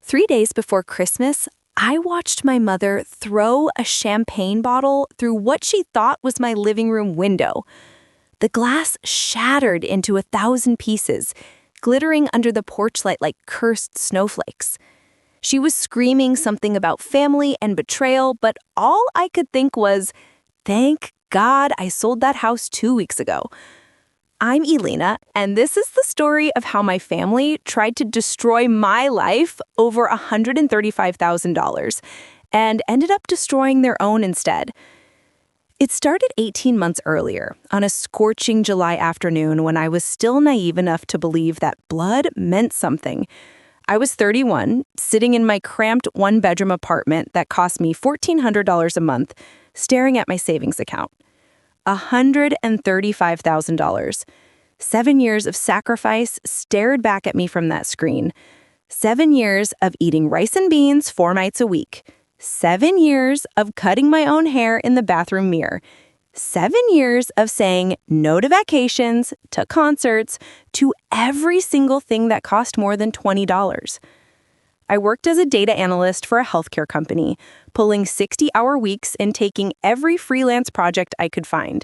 3 days before Christmas, I watched my mother throw a champagne bottle through what she thought was my living room window. The glass shattered into 1,000 pieces, glittering under the porch light like cursed snowflakes. She was screaming something about family and betrayal, but all I could think was, thank God I sold that house 2 weeks ago. I'm Elena, and this is the story of how my family tried to destroy my life over $135,000 and ended up destroying their own instead. It started 18 months earlier, on a scorching July afternoon when I was still naive enough to believe that blood meant something. I was 31, sitting in my cramped one-bedroom apartment that cost me $1,400 a month, staring at my savings account. $135,000. 7 years of sacrifice stared back at me from that screen. 7 years of eating rice and beans 4 nights a week. 7 years of cutting my own hair in the bathroom mirror. 7 years of saying no to vacations, to concerts, to every single thing that cost more than $20. I worked as a data analyst for a healthcare company, pulling 60-hour weeks and taking every freelance project I could find.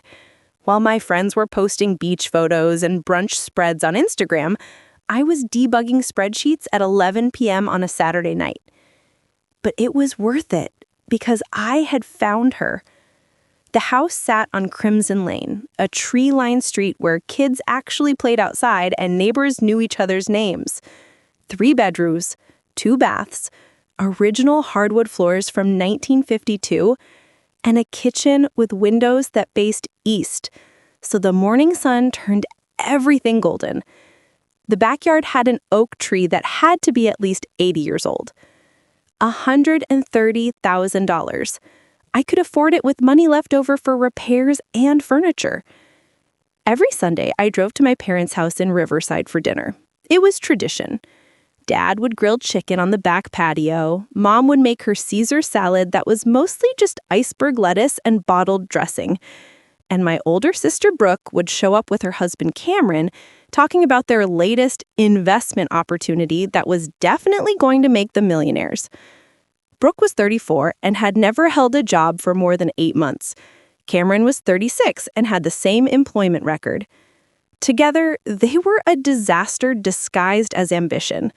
While my friends were posting beach photos and brunch spreads on Instagram, I was debugging spreadsheets at 11 p.m. on a Saturday night. But it was worth it because I had found her. The house sat on Crimson Lane, a tree-lined street where kids actually played outside and neighbors knew each other's names. 3 bedrooms, 2 baths, original hardwood floors from 1952, and a kitchen with windows that faced east, so the morning sun turned everything golden. The backyard had an oak tree that had to be at least 80 years old. $130,000. I could afford it with money left over for repairs and furniture. Every Sunday, I drove to my parents' house in Riverside for dinner. It was tradition. Dad would grill chicken on the back patio. Mom would make her Caesar salad that was mostly just iceberg lettuce and bottled dressing. And my older sister Brooke would show up with her husband Cameron, talking about their latest investment opportunity that was definitely going to make them millionaires. Brooke was 34 and had never held a job for more than 8 months. Cameron was 36 and had the same employment record. Together, they were a disaster disguised as ambition.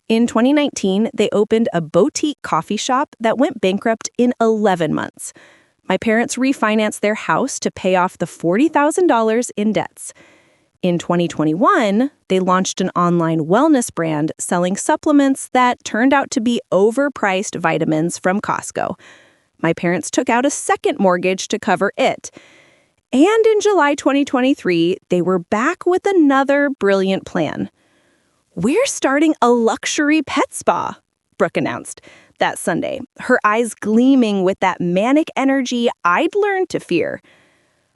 In 2019, they opened a boutique coffee shop that went bankrupt in 11 months. My parents refinanced their house to pay off the $40,000 in debts. In 2021, they launched an online wellness brand selling supplements that turned out to be overpriced vitamins from Costco. My parents took out a second mortgage to cover it. And in July 2023, they were back with another brilliant plan. "We're starting a luxury pet spa," Brooke announced that Sunday, her eyes gleaming with that manic energy I'd learned to fear.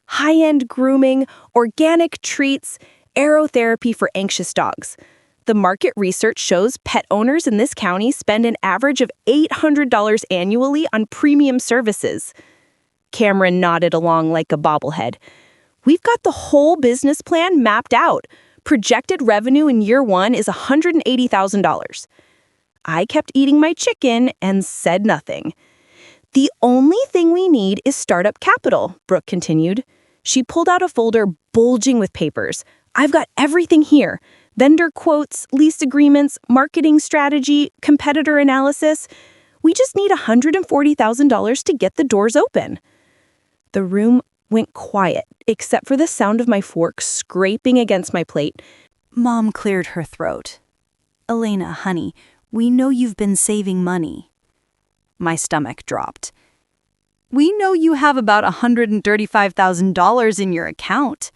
High-end grooming, organic treats, aerotherapy for anxious dogs. The market research shows pet owners in this county spend an average of $800 annually on premium services. Cameron nodded along like a bobblehead. "We've got the whole business plan mapped out. Projected revenue in year 1 is $180,000. I kept eating my chicken and said nothing. "The only thing we need is startup capital," Brooke continued. She pulled out a folder bulging with papers. "I've got everything here. Vendor quotes, lease agreements, marketing strategy, competitor analysis. We just need $140,000 to get the doors open." The room went quiet, except for the sound of my fork scraping against my plate. Mom cleared her throat. "Elena, honey, we know you've been saving money." My stomach dropped. "We know you have about $135,000 in your account,"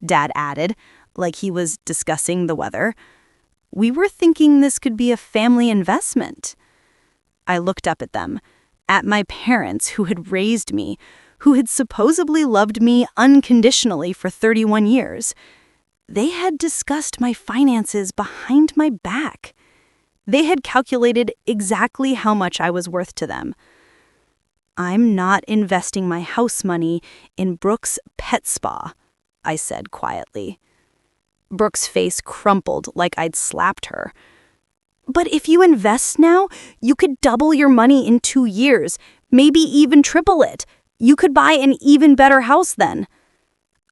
Dad added, like he was discussing the weather. "We were thinking this could be a family investment." I looked up at them, at my parents who had raised me, who had supposedly loved me unconditionally for 31 years. They had discussed my finances behind my back. They had calculated exactly how much I was worth to them. "I'm not investing my house money in Brooke's pet spa," I said quietly. Brooke's face crumpled like I'd slapped her. But if you invest now, you could double your money in 2 years, maybe even triple it. You could buy an even better house then.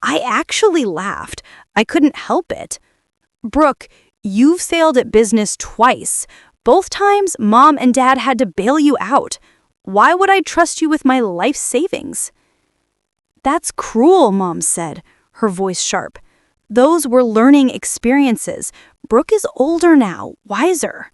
I actually laughed. I couldn't help it. Brooke, you've failed at business twice. Both times, Mom and Dad had to bail you out. Why would I trust you with my life savings? That's cruel, Mom said, her voice sharp. Those were learning experiences. Brooke is older now, wiser.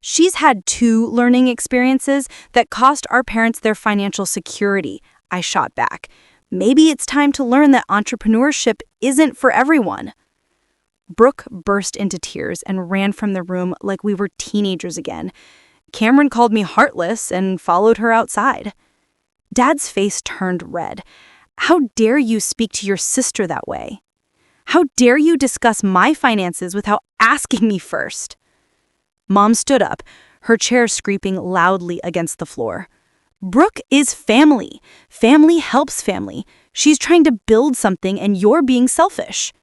She's had 2 learning experiences that cost our parents their financial security, I shot back. Maybe it's time to learn that entrepreneurship isn't for everyone. Brooke burst into tears and ran from the room like we were teenagers again. Cameron called me heartless and followed her outside. Dad's face turned red. How dare you speak to your sister that way? How dare you discuss my finances without asking me first? Mom stood up, her chair scraping loudly against the floor. Brooke is family. Family helps family. She's trying to build something and you're being selfish.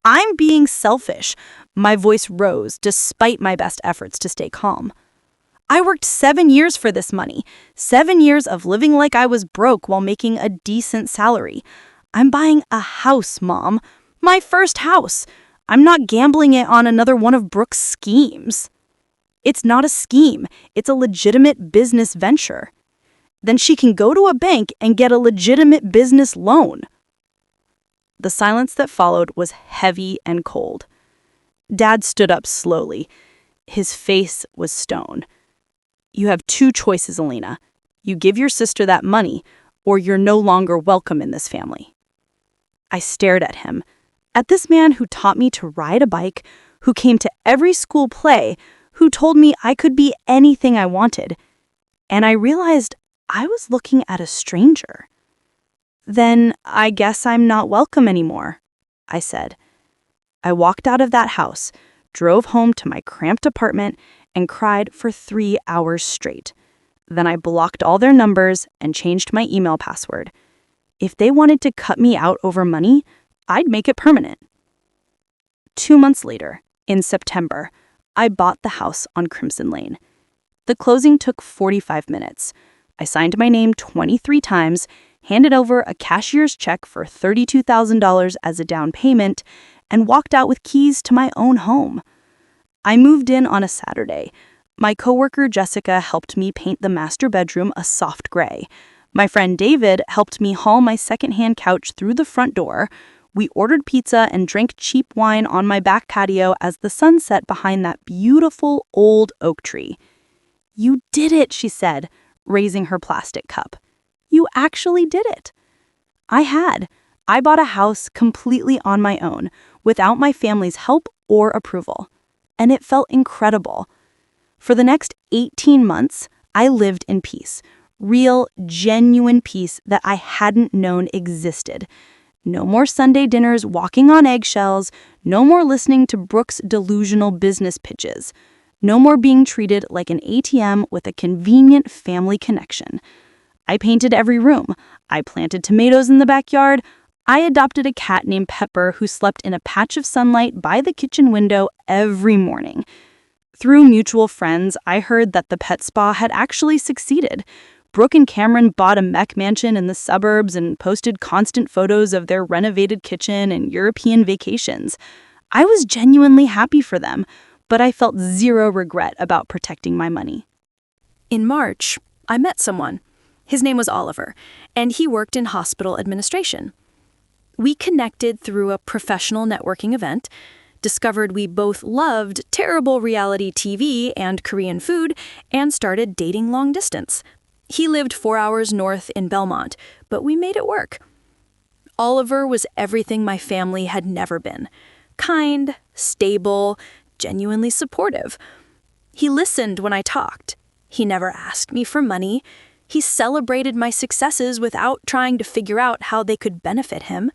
I'm being selfish. My voice rose despite my best efforts to stay calm. I worked 7 years for this money. 7 years of living like I was broke while making a decent salary. I'm buying a house, Mom. My first house. I'm not gambling it on another one of Brooke's schemes. It's not a scheme. It's a legitimate business venture. Then she can go to a bank and get a legitimate business loan. The silence that followed was heavy and cold. Dad stood up slowly. His face was stone. You have 2 choices, Alina. You give your sister that money, or you're no longer welcome in this family. I stared at him, at this man who taught me to ride a bike, who came to every school play, who told me I could be anything I wanted. And I realized I was looking at a stranger. Then I guess I'm not welcome anymore, I said. I walked out of that house, drove home to my cramped apartment, and cried for 3 hours straight. Then I blocked all their numbers and changed my email password. If they wanted to cut me out over money, I'd make it permanent. 2 months later, in September, I bought the house on Crimson Lane. The closing took 45 minutes. I signed my name 23 times, handed over a cashier's check for $32,000 as a down payment, and walked out with keys to my own home. I moved in on a Saturday. My coworker Jessica helped me paint the master bedroom a soft gray. My friend David helped me haul my secondhand couch through the front door. We ordered pizza and drank cheap wine on my back patio as the sun set behind that beautiful old oak tree. You did it, she said, raising her plastic cup. You actually did it. I had. I bought a house completely on my own, without my family's help or approval. And it felt incredible. For the next 18 months, I lived in peace. Real, genuine peace that I hadn't known existed. No more Sunday dinners walking on eggshells. No more listening to Brooke's delusional business pitches. No more being treated like an ATM with a convenient family connection. I painted every room. I planted tomatoes in the backyard. I adopted a cat named Pepper who slept in a patch of sunlight by the kitchen window every morning. Through mutual friends, I heard that the pet spa had actually succeeded. Brooke and Cameron bought a mech mansion in the suburbs and posted constant photos of their renovated kitchen and European vacations. I was genuinely happy for them, but I felt zero regret about protecting my money. In March, I met someone. His name was Oliver, and he worked in hospital administration. We connected through a professional networking event, discovered we both loved terrible reality TV and Korean food, and started dating long distance. He lived 4 hours north in Belmont, but we made it work. Oliver was everything my family had never been. Kind, stable, genuinely supportive. He listened when I talked. He never asked me for money. He celebrated my successes without trying to figure out how they could benefit him.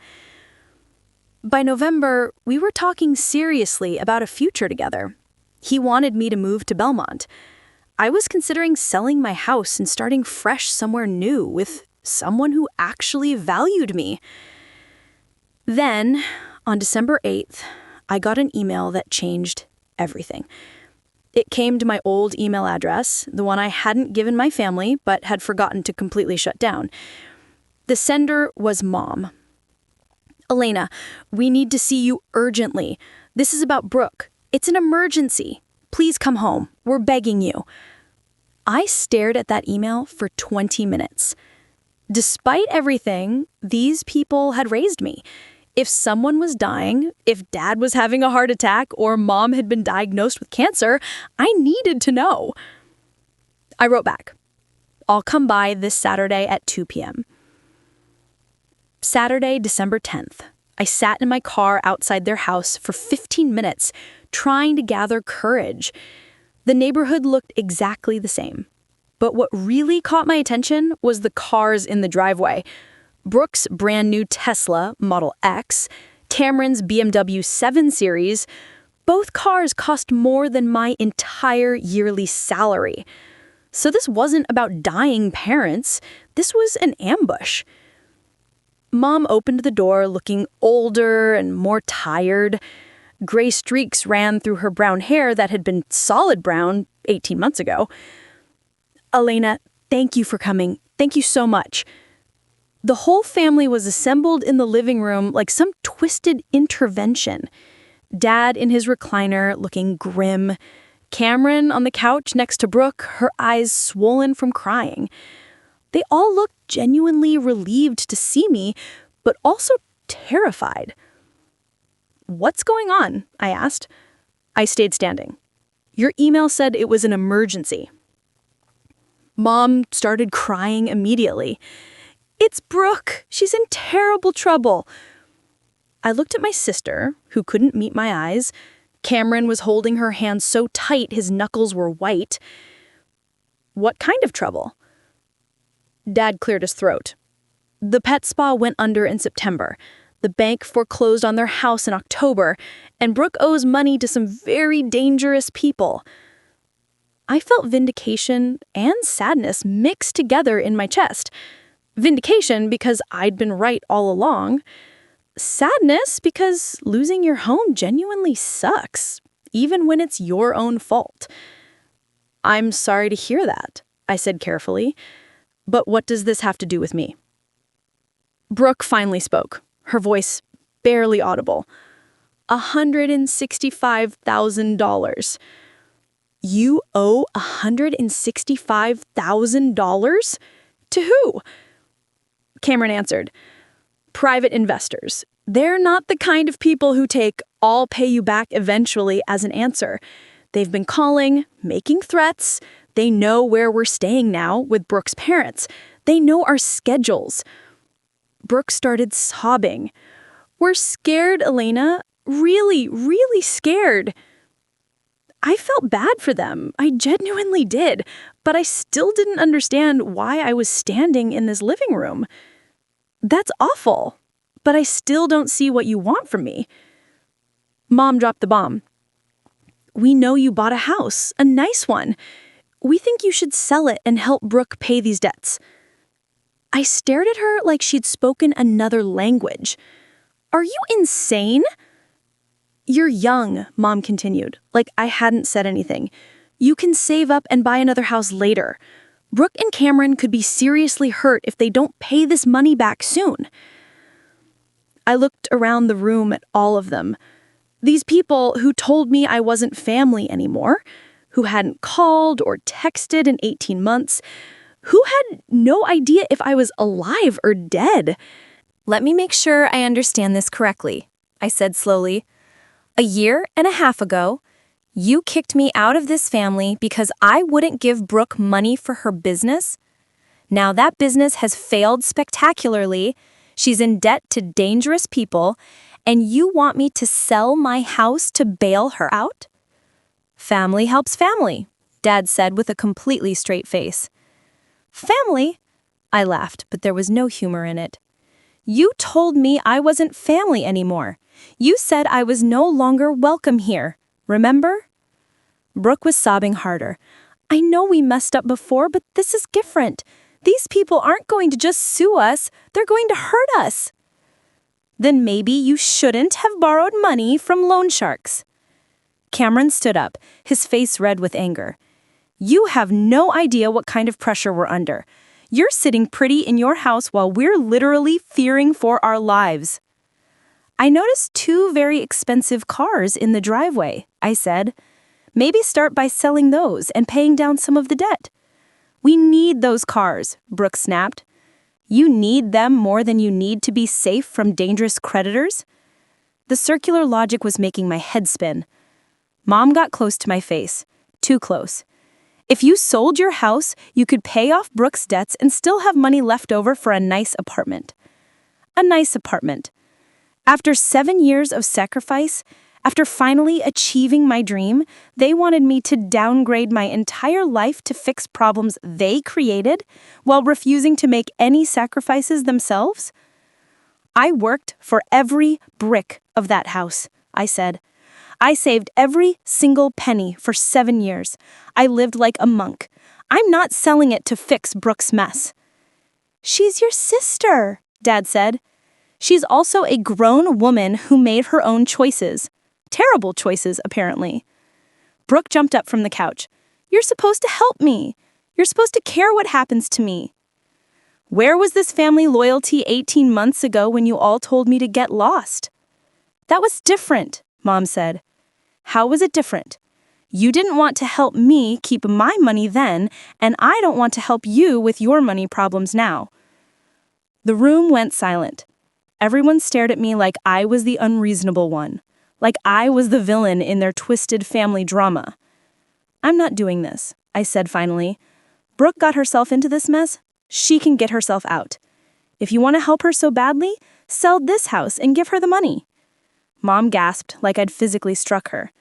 By November, we were talking seriously about a future together. He wanted me to move to Belmont. I was considering selling my house and starting fresh somewhere new with someone who actually valued me. Then, on December 8th, I got an email that changed everything. It came to my old email address, the one I hadn't given my family but had forgotten to completely shut down. The sender was Mom. "Elena, we need to see you urgently. This is about Brooke. It's an emergency. Please come home. We're begging you." I stared at that email for 20 minutes. Despite everything, these people had raised me. If someone was dying, if Dad was having a heart attack, or Mom had been diagnosed with cancer, I needed to know. I wrote back, "I'll come by this Saturday at 2 p.m. Saturday, December 10th. I sat in my car outside their house for 15 minutes, trying to gather courage. The neighborhood looked exactly the same. But what really caught my attention was the cars in the driveway. Brooke's brand new Tesla Model X, Tamron's BMW 7 Series, both cars cost more than my entire yearly salary. So this wasn't about dying parents. This was an ambush. Mom opened the door looking older and more tired. Gray streaks ran through her brown hair that had been solid brown 18 months ago. "Elena, thank you for coming. Thank you so much." The whole family was assembled in the living room like some twisted intervention. Dad in his recliner, looking grim. Cameron on the couch next to Brooke, her eyes swollen from crying. They all looked genuinely relieved to see me, but also terrified. "What's going on?" I asked. I stayed standing. "Your email said it was an emergency." Mom started crying immediately. "It's Brooke. She's in terrible trouble." I looked at my sister, who couldn't meet my eyes. Cameron was holding her hand so tight his knuckles were white. "What kind of trouble?" Dad cleared his throat. "The pet spa went under in September. The bank foreclosed on their house in October, and Brooke owes money to some very dangerous people." I felt vindication and sadness mixed together in my chest. Vindication because I'd been right all along. Sadness because losing your home genuinely sucks, even when it's your own fault. "I'm sorry to hear that," I said carefully. "But what does this have to do with me?" Brooke finally spoke, her voice barely audible. $165,000. "You owe $165,000? To who?" Cameron answered, "Private investors. They're not the kind of people who take 'I'll pay you back eventually' as an answer. They've been calling, making threats. They know where we're staying now with Brooke's parents. They know our schedules." Brooke started sobbing. "We're scared, Elena. Really, really scared." I felt bad for them. I genuinely did. But I still didn't understand why I was standing in this living room. "That's awful. But I still don't see what you want from me." Mom dropped the bomb. "We know you bought a house, a nice one. We think you should sell it and help Brooke pay these debts." I stared at her like she'd spoken another language. "Are you insane?" "You're young," Mom continued, like I hadn't said anything. "You can save up and buy another house later. Brooke and Cameron could be seriously hurt if they don't pay this money back soon." I looked around the room at all of them. These people who told me I wasn't family anymore, who hadn't called or texted in 18 months, who had no idea if I was alive or dead. "Let me make sure I understand this correctly," I said slowly. "A year and a half ago, you kicked me out of this family because I wouldn't give Brooke money for her business? Now that business has failed spectacularly, she's in debt to dangerous people, and you want me to sell my house to bail her out?" "Family helps family," Dad said with a completely straight face. "Family?" I laughed, but there was no humor in it. "You told me I wasn't family anymore. You said I was no longer welcome here. Remember?" Brooke was sobbing harder. "I know we messed up before, but this is different. These people aren't going to just sue us. They're going to hurt us." "Then maybe you shouldn't have borrowed money from loan sharks." Cameron stood up, his face red with anger. You have no idea what kind of pressure we're under. You're sitting pretty in your house while we're literally fearing for our lives. I noticed 2 very expensive cars in the driveway, I said. Maybe start by selling those and paying down some of the debt. We need those cars, Brooke snapped. You need them more than you need to be safe from dangerous creditors? The circular logic was making my head spin. Mom got close to my face. Too close. If you sold your house, you could pay off Brooke's debts and still have money left over for a nice apartment. A nice apartment. After 7 years of sacrifice, after finally achieving my dream, they wanted me to downgrade my entire life to fix problems they created while refusing to make any sacrifices themselves? I worked for every brick of that house, I said. I saved every single penny for 7 years. I lived like a monk. I'm not selling it to fix Brooke's mess. She's your sister, Dad said. She's also a grown woman who made her own choices. Terrible choices, apparently. Brooke jumped up from the couch. You're supposed to help me. You're supposed to care what happens to me. Where was this family loyalty 18 months ago when you all told me to get lost? That was different, Mom said. How was it different? You didn't want to help me keep my money then, and I don't want to help you with your money problems now. The room went silent. Everyone stared at me like I was the unreasonable one, like I was the villain in their twisted family drama. I'm not doing this, I said finally. Brooke got herself into this mess. She can get herself out. If you want to help her so badly, sell this house and give her the money. Mom gasped like I'd physically struck her.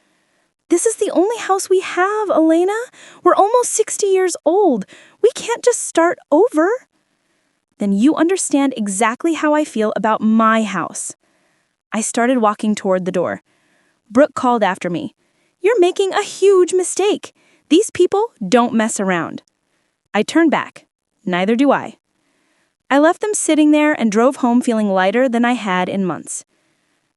This is the only house we have, Elena. We're almost 60 years old. We can't just start over. Then you understand exactly how I feel about my house. I started walking toward the door. Brooke called after me. You're making a huge mistake. These people don't mess around. I turned back. Neither do I. I left them sitting there and drove home feeling lighter than I had in months.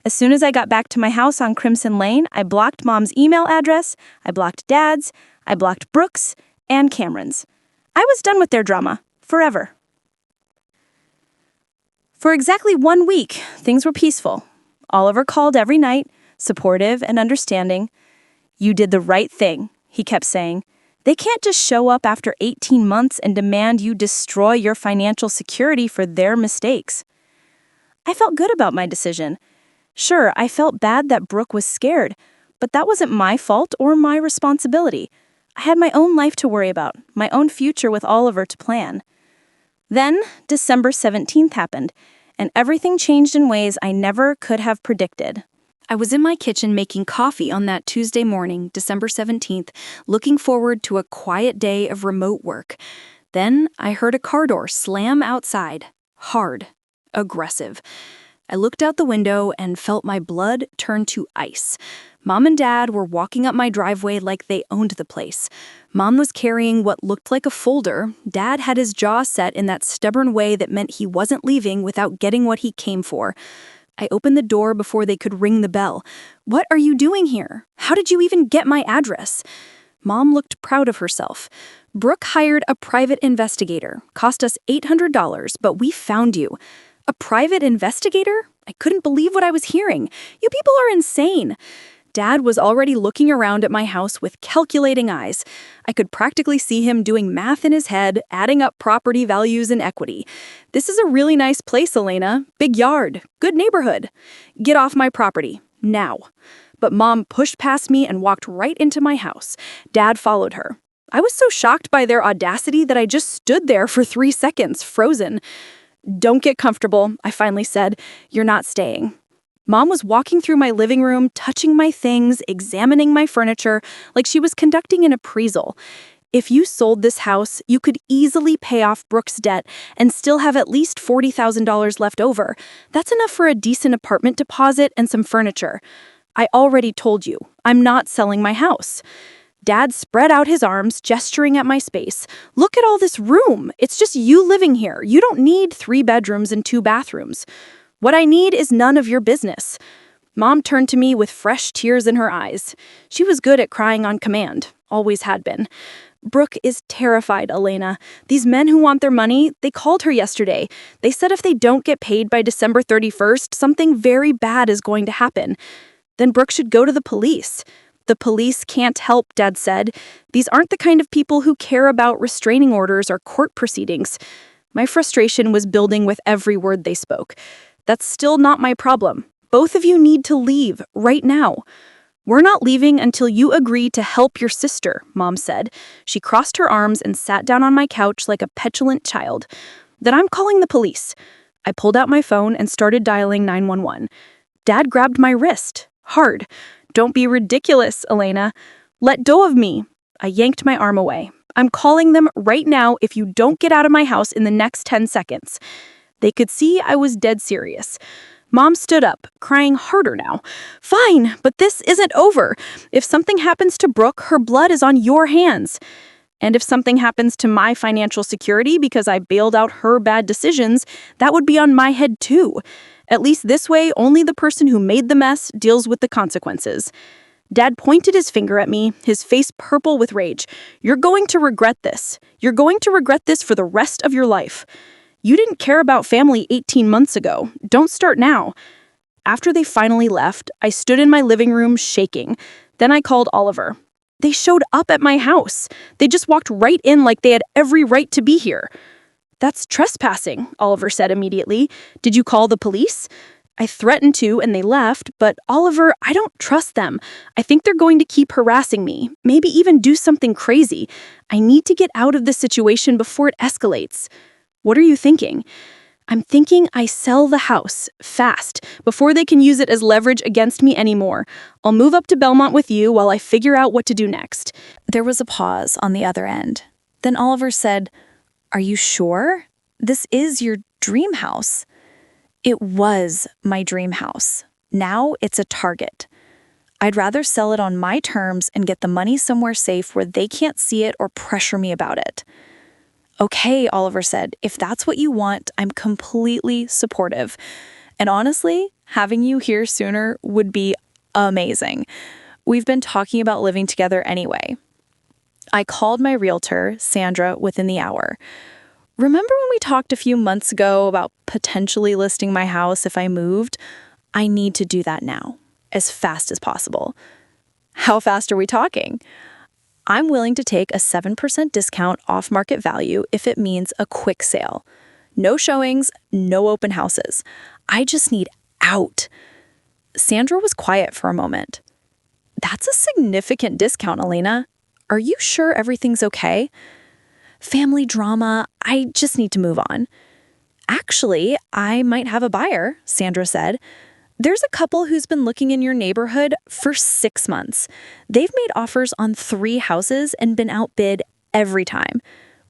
As soon as I got back to my house on Crimson Lane, I blocked Mom's email address, I blocked Dad's, I blocked Brooke's, and Cameron's. I was done with their drama, forever. For exactly 1 week, things were peaceful. Oliver called every night, supportive and understanding. You did the right thing, he kept saying. They can't just show up after 18 months and demand you destroy your financial security for their mistakes. I felt good about my decision. Sure, I felt bad that Brooke was scared, but that wasn't my fault or my responsibility. I had my own life to worry about, my own future with Oliver to plan. Then, December 17th happened, and everything changed in ways I never could have predicted. I was in my kitchen making coffee on that Tuesday morning, December 17th, looking forward to a quiet day of remote work. Then I heard a car door slam outside, hard, aggressive. I looked out the window and felt my blood turn to ice. Mom and Dad were walking up my driveway like they owned the place. Mom was carrying what looked like a folder. Dad had his jaw set in that stubborn way that meant he wasn't leaving without getting what he came for. I opened the door before they could ring the bell. What are you doing here? How did you even get my address? Mom looked proud of herself. Brooke hired a private investigator. Cost us $800, but we found you. A private investigator? I couldn't believe what I was hearing. You people are insane. Dad was already looking around at my house with calculating eyes. I could practically see him doing math in his head, adding up property values and equity. This is a really nice place, Elena. Big yard, good neighborhood. Get off my property, now. But Mom pushed past me and walked right into my house. Dad followed her. I was so shocked by their audacity that I just stood there for 3 seconds, frozen. Don't get comfortable, I finally said. You're not staying. Mom was walking through my living room, touching my things, examining my furniture, like she was conducting an appraisal. If you sold this house, you could easily pay off Brooke's debt and still have at least $40,000 left over. That's enough for a decent apartment deposit and some furniture. I already told you, I'm not selling my house. Dad spread out his arms, gesturing at my space. Look at all this room. It's just you living here. You don't need 3 bedrooms and 2 bathrooms. What I need is none of your business. Mom turned to me with fresh tears in her eyes. She was good at crying on command, always had been. Brooke is terrified, Elena. These men who want their money, they called her yesterday. They said if they don't get paid by December 31st, something very bad is going to happen. Then Brooke should go to the police. The police can't help, Dad said. These aren't the kind of people who care about restraining orders or court proceedings. My frustration was building with every word they spoke. That's still not my problem. Both of you need to leave, right now. We're not leaving until you agree to help your sister, Mom said. She crossed her arms and sat down on my couch like a petulant child. Then I'm calling the police. I pulled out my phone and started dialing 911. Dad grabbed my wrist, hard. Don't be ridiculous, Elena. Let go of me. I yanked my arm away. I'm calling them right now if you don't get out of my house in the next 10 seconds. They could see I was dead serious. Mom stood up, crying harder now. Fine, but this isn't over. If something happens to Brooke, her blood is on your hands. And if something happens to my financial security because I bailed out her bad decisions, that would be on my head too. At least this way, only the person who made the mess deals with the consequences. Dad pointed his finger at me, his face purple with rage. You're going to regret this. You're going to regret this for the rest of your life. You didn't care about family 18 months ago. Don't start now. After they finally left, I stood in my living room shaking. Then I called Oliver. They showed up at my house. They just walked right in like they had every right to be here. That's trespassing, Oliver said immediately. Did you call the police? I threatened to, and they left, but Oliver, I don't trust them. I think they're going to keep harassing me, maybe even do something crazy. I need to get out of this situation before it escalates. What are you thinking? I'm thinking I sell the house, fast, before they can use it as leverage against me anymore. I'll move up to Belmont with you while I figure out what to do next. There was a pause on the other end. Then Oliver said, "Are you sure? This is your dream house." It was my dream house. Now it's a target. I'd rather sell it on my terms and get the money somewhere safe where they can't see it or pressure me about it. Okay, Oliver said, if that's what you want, I'm completely supportive. And honestly, having you here sooner would be amazing. We've been talking about living together anyway. I called my realtor, Sandra, within the hour. Remember when we talked a few months ago about potentially listing my house if I moved? I need to do that now, as fast as possible. How fast are we talking? I'm willing to take a 7% discount off market value if it means a quick sale. No showings, no open houses. I just need out. Sandra was quiet for a moment. That's a significant discount, Elena. Are you sure everything's okay? Family drama, I just need to move on. Actually, I might have a buyer, Sandra said. There's a couple who's been looking in your neighborhood for 6 months. They've made offers on 3 houses and been outbid every time.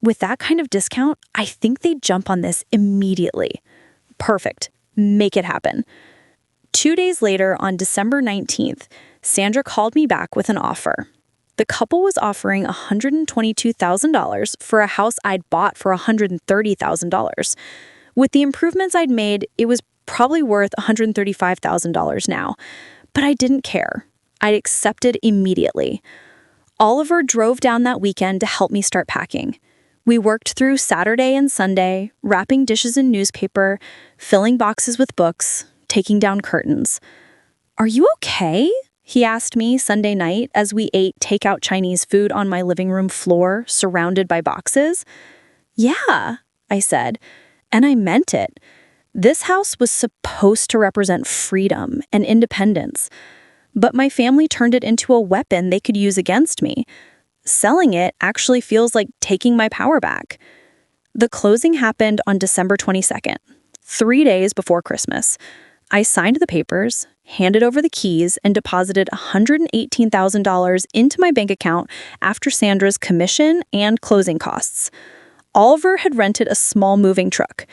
With that kind of discount, I think they'd jump on this immediately. Perfect. Make it happen. 2 days later, on December 19th, Sandra called me back with an offer. The couple was offering $122,000 for a house I'd bought for $130,000. With the improvements I'd made, it was probably worth $135,000 now. But I didn't care. I'd accepted immediately. Oliver drove down that weekend to help me start packing. We worked through Saturday and Sunday, wrapping dishes in newspaper, filling boxes with books, taking down curtains. "Are you okay?" he asked me Sunday night as we ate takeout Chinese food on my living room floor, surrounded by boxes. "Yeah," I said, and I meant it. This house was supposed to represent freedom and independence, but my family turned it into a weapon they could use against me. Selling it actually feels like taking my power back. The closing happened on December 22nd, 3 days before Christmas. I signed the papers, handed over the keys, and deposited $118,000 into my bank account after Sandra's commission and closing costs. Oliver had rented a small moving truck.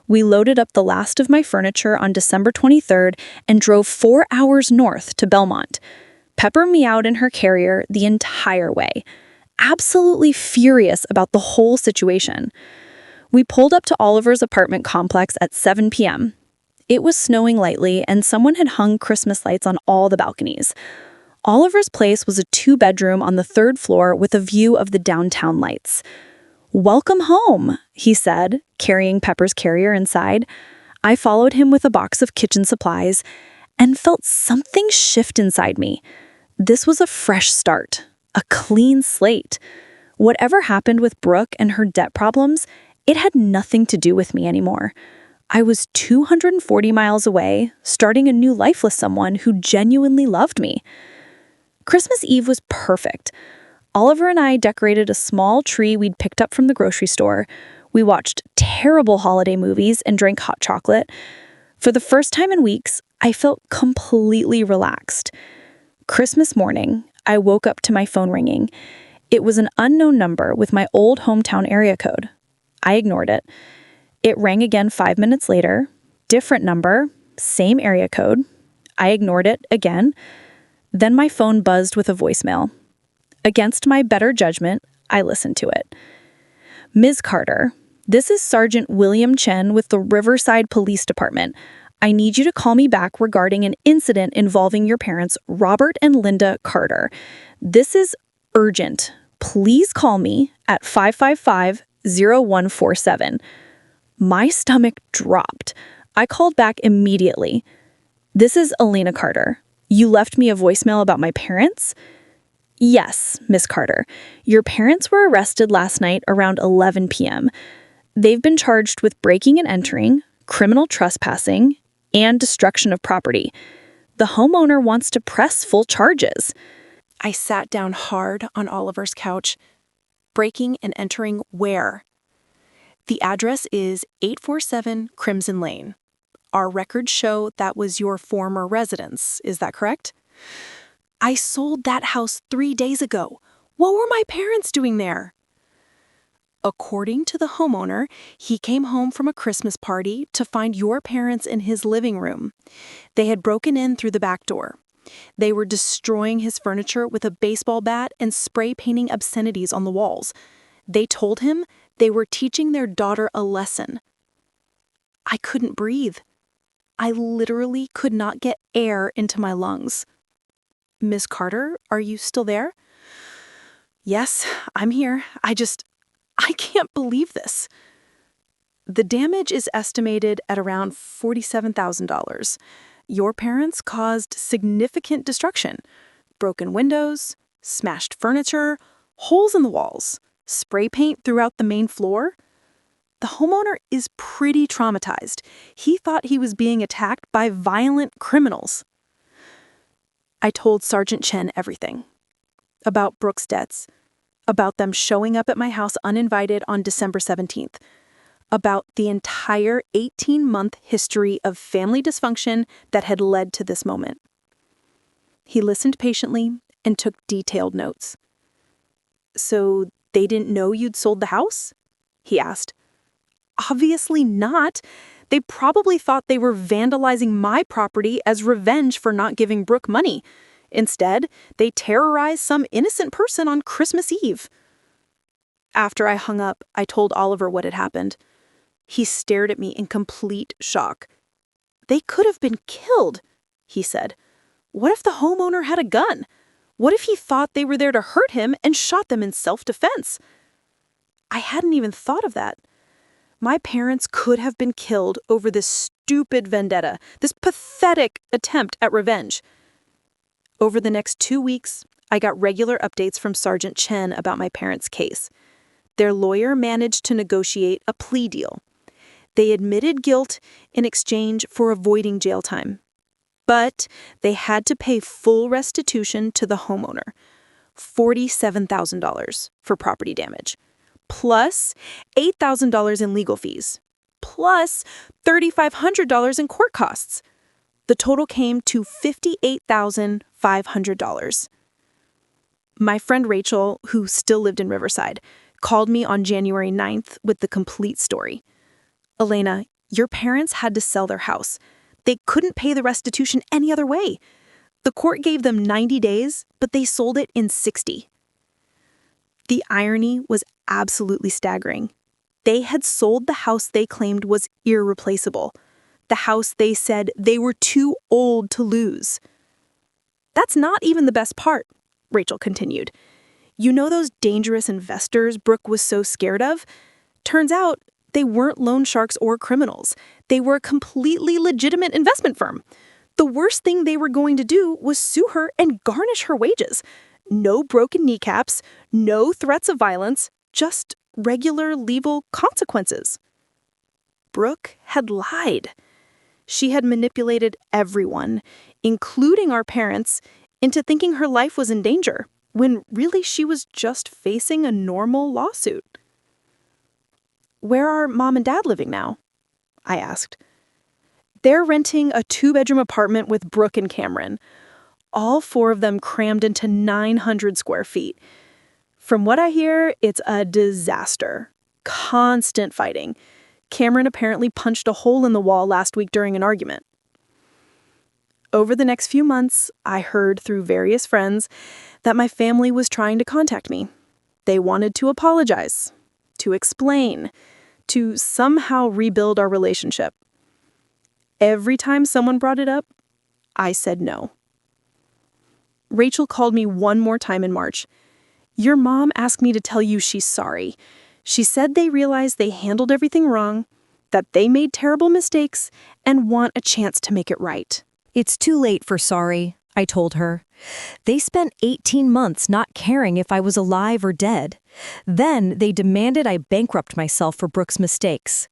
We loaded up the last of my furniture on December 23rd and drove 4 hours north to Belmont. Pepper meowed in her carrier the entire way, absolutely furious about the whole situation. We pulled up to Oliver's apartment complex at 7 p.m. It was snowing lightly, and someone had hung Christmas lights on all the balconies. Oliver's place was a 2-bedroom on the 3rd floor with a view of the downtown lights. "Welcome home," he said, carrying Pepper's carrier inside. I followed him with a box of kitchen supplies and felt something shift inside me. This was a fresh start, a clean slate. Whatever happened with Brooke and her debt problems, it had nothing to do with me anymore. I was 240 miles away, starting a new life with someone who genuinely loved me. Christmas Eve was perfect. Oliver and I decorated a small tree we'd picked up from the grocery store. We watched terrible holiday movies and drank hot chocolate. For the first time in weeks, I felt completely relaxed. Christmas morning, I woke up to my phone ringing. It was an unknown number with my old hometown area code. I ignored it. It rang again 5 minutes later. Different number, same area code. I ignored it again. Then my phone buzzed with a voicemail. Against my better judgment, I listened to it. "Ms. Carter, this is Sergeant William Chen with the Riverside Police Department. I need you to call me back regarding an incident involving your parents, Robert and Linda Carter. This is urgent. Please call me at 555-0147. My stomach dropped. I called back immediately. "This is Elena Carter. You left me a voicemail about my parents?" "Yes, Miss Carter. Your parents were arrested last night around 11 p.m. They've been charged with breaking and entering, criminal trespassing, and destruction of property. The homeowner wants to press full charges." I sat down hard on Oliver's couch. "Breaking and entering where?" "The address is 847 Crimson Lane. Our records show that was your former residence. Is that correct?" "I sold that house 3 days ago. What were my parents doing there?" "According to the homeowner, he came home from a Christmas party to find your parents in his living room. They had broken in through the back door. They were destroying his furniture with a baseball bat and spray painting obscenities on the walls. They told him they were teaching their daughter a lesson." I couldn't breathe. I literally could not get air into my lungs. "Miss Carter, are you still there?" "Yes, I'm here. I can't believe this." "The damage is estimated at around $47,000. Your parents caused significant destruction. Broken windows, smashed furniture, holes in the walls, spray paint throughout the main floor. The homeowner is pretty traumatized. He thought he was being attacked by violent criminals." I told Sergeant Chen everything. About Brooke's debts. About them showing up at my house uninvited on December 17th. About the entire 18-month history of family dysfunction that had led to this moment. He listened patiently and took detailed notes. "So they didn't know you'd sold the house?" he asked. "Obviously not. They probably thought they were vandalizing my property as revenge for not giving Brooke money. Instead, they terrorized some innocent person on Christmas Eve." After I hung up, I told Oliver what had happened. He stared at me in complete shock. "They could have been killed," he said. "What if the homeowner had a gun? What if he thought they were there to hurt him and shot them in self-defense?" I hadn't even thought of that. My parents could have been killed over this stupid vendetta, this pathetic attempt at revenge. Over the next 2 weeks, I got regular updates from Sergeant Chen about my parents' case. Their lawyer managed to negotiate a plea deal. They admitted guilt in exchange for avoiding jail time. But they had to pay full restitution to the homeowner, $47,000 for property damage, plus $8,000 in legal fees, plus $3,500 in court costs. The total came to $58,500. My friend Rachel, who still lived in Riverside, called me on January 9th with the complete story. "Elena, your parents had to sell their house. They couldn't pay the restitution any other way. The court gave them 90 days, but they sold it in 60. The irony was absolutely staggering. They had sold the house they claimed was irreplaceable. the house they said they were too old to lose. That's not even the best part, Rachel continued. You know those dangerous investors Brooke was so scared of? Turns out they weren't loan sharks or criminals. They were a completely legitimate investment firm. The worst thing they were going to do was sue her and garnish her wages. No broken kneecaps, no threats of violence, just regular legal consequences. Brooke had lied. She had manipulated everyone, including our parents, into thinking her life was in danger, when really she was just facing a normal lawsuit. Where are Mom and Dad living now? I asked. They're renting a 2-bedroom apartment with Brooke and Cameron, all 4 of them crammed into 900 square feet. From what I hear, it's a disaster. Constant fighting. Cameron apparently punched a hole in the wall last week during an argument. Over the next few months, I heard through various friends that my family was trying to contact me. They wanted to apologize, to explain, to somehow rebuild our relationship. Every time someone brought it up, I said no. Rachel called me one more time in March. Your mom asked me to tell you she's sorry. She said they realized they handled everything wrong, that they made terrible mistakes, and want a chance to make it right. It's too late for sorry, I told her. They spent 18 months not caring if I was alive or dead. Then they demanded I bankrupt myself for Brooke's mistakes.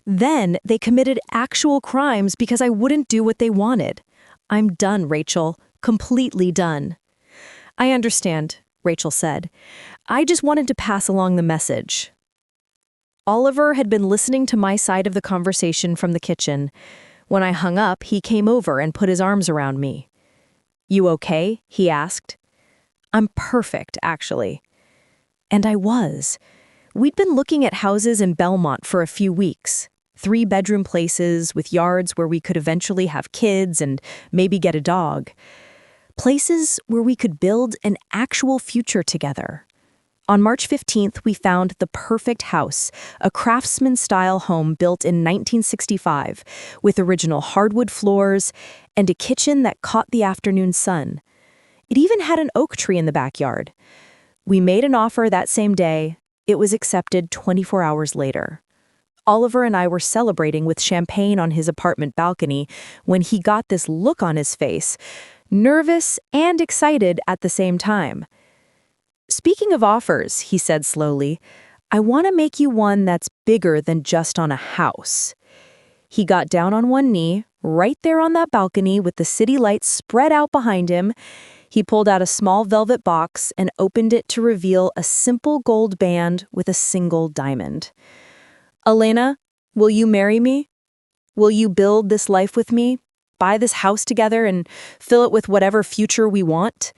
Then they committed actual crimes because I wouldn't do what they wanted. I'm done, Rachel. Completely done. I understand, Rachel said. I just wanted to pass along the message. Oliver had been listening to my side of the conversation from the kitchen. When I hung up, he came over and put his arms around me. You okay? He asked. I'm perfect, actually. And I was. We'd been looking at houses in Belmont for a few weeks. 3-bedroom places with yards where we could eventually have kids and maybe get a dog. Places where we could build an actual future together. On March 15th, we found the perfect house, a craftsman-style home built in 1965, with original hardwood floors and a kitchen that caught the afternoon sun. It even had an oak tree in the backyard. We made an offer that same day. It was accepted 24 hours later. Oliver and I were celebrating with champagne on his apartment balcony when he got this look on his face, nervous and excited at the same time. Speaking of offers, he said slowly, I want to make you one that's bigger than just on a house. He got down on one knee, right there on that balcony with the city lights spread out behind him. He pulled out a small velvet box and opened it to reveal a simple gold band with a single diamond. Elena, will you marry me? Will you build this life with me? Buy this house together and fill it with whatever future we want?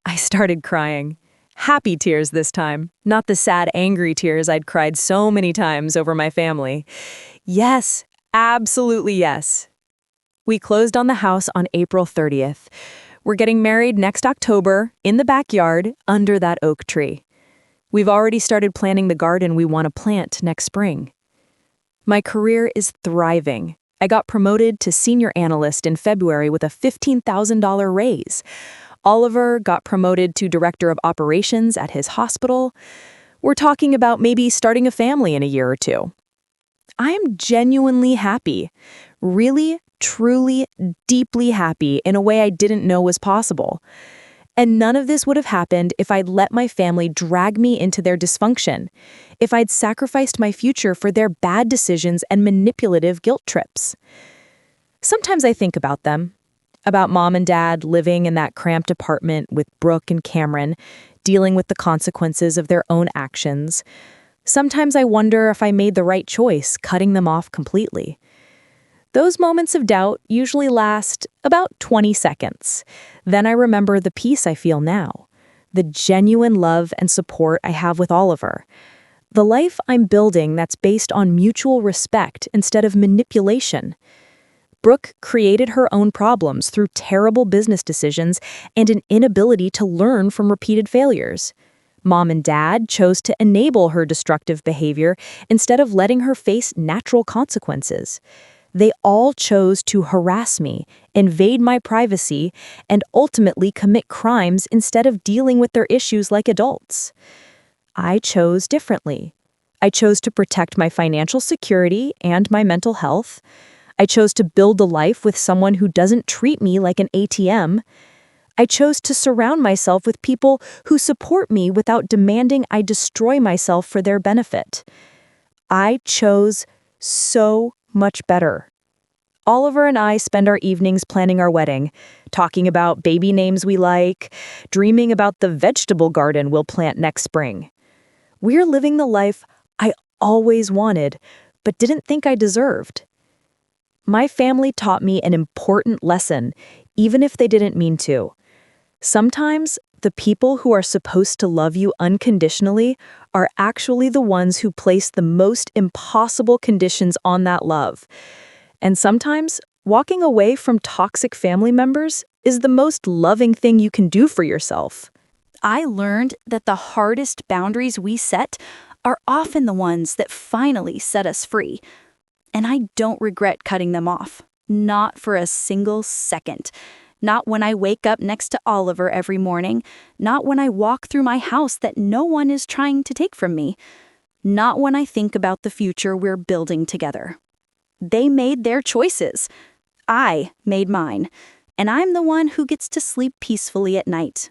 I started crying. Happy tears this time, not the sad, angry tears I'd cried so many times over my family. Yes, absolutely yes. We closed on the house on April 30th. We're getting married next October in the backyard under that oak tree. We've already started planning the garden we want to plant next spring. My career is thriving. I got promoted to senior analyst in February with a $15,000 raise. Oliver got promoted to director of operations at his hospital. We're talking about maybe starting a family in a year or two. I am genuinely happy. Really, truly, deeply happy in a way I didn't know was possible. And none of this would have happened if I'd let my family drag me into their dysfunction, if I'd sacrificed my future for their bad decisions and manipulative guilt trips. Sometimes I think about them. About Mom and Dad living in that cramped apartment with Brooke and Cameron, dealing with the consequences of their own actions. Sometimes I wonder if I made the right choice, cutting them off completely. Those moments of doubt usually last about 20 seconds. Then I remember the peace I feel now, the genuine love and support I have with Oliver, the life I'm building that's based on mutual respect instead of manipulation. Brooke created her own problems through terrible business decisions and an inability to learn from repeated failures. Mom and Dad chose to enable her destructive behavior instead of letting her face natural consequences. They all chose to harass me, invade my privacy, and ultimately commit crimes instead of dealing with their issues like adults. I chose differently. I chose to protect my financial security and my mental health. I chose to build a life with someone who doesn't treat me like an ATM. I chose to surround myself with people who support me without demanding I destroy myself for their benefit. I chose so much better. Oliver and I spend our evenings planning our wedding, talking about baby names we like, dreaming about the vegetable garden we'll plant next spring. We're living the life I always wanted, but didn't think I deserved. My family taught me an important lesson, even if they didn't mean to. Sometimes, the people who are supposed to love you unconditionally are actually the ones who place the most impossible conditions on that love. And sometimes, walking away from toxic family members is the most loving thing you can do for yourself. I learned that the hardest boundaries we set are often the ones that finally set us free. And I don't regret cutting them off. Not for a single second. Not when I wake up next to Oliver every morning. Not when I walk through my house that no one is trying to take from me. Not when I think about the future we're building together. They made their choices. I made mine. And I'm the one who gets to sleep peacefully at night,